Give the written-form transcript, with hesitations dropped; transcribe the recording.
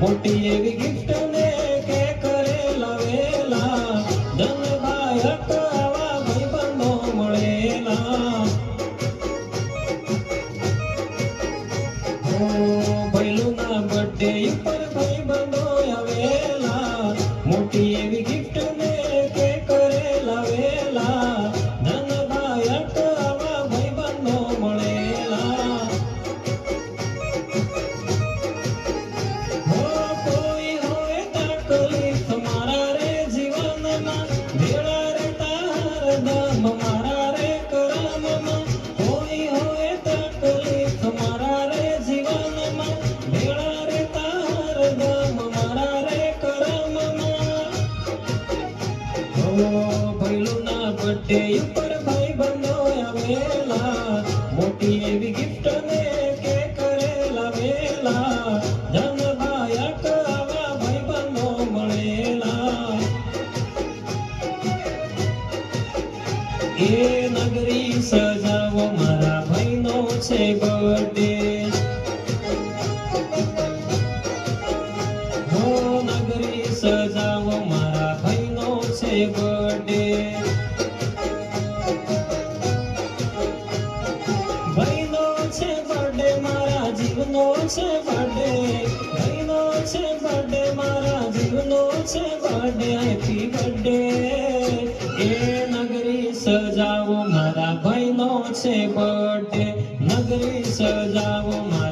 મોટી એવી ગિફ્ટ ને કે કરેલા વેલા ધનભાઈ હક આવા ભાઈબંધો મળેલા ભૈલુના બર્થડે ઉપર ભાઈબંધો આવેલા મોટી એવી ગિફ્ટ ને કે કરેલા વેલા ધનભાઈ હક આવા ભાઈબંધો મળેલા કોઈ હોય તકલીફ મારા રે જીવનમાં ભેળા રહેતા હરદમ મારા રે કરમમાં કોઈ હોય તકલીફ મારા રે જીવનમાં ભેળા રહેતા હરદમ મારા રે કરમમાં ભૈલુના બર્થડે ઉપર ભાઈબંધો આવેલા મોટી એવી ગિફ્ટ ને કે કરેલા વેલા ધનભાઈ હક આવા ભાઈબંધો મળેલા એ નગરી સજાવો મારા ભાઈનો છે બર્થડે નગરી સજાવો મારા ભાઈનો છે બર્થડે ભાઈનો છે બર્થડે મારા જીવનો છે બર્થડે ભાઈનો છે બર્થડે મારા જીવનો છે બર્થડે હેપી બર્થડે એ નગરી સજાવો મારા ભાઈનો છે બર્થડે નગરી સજાવો મારા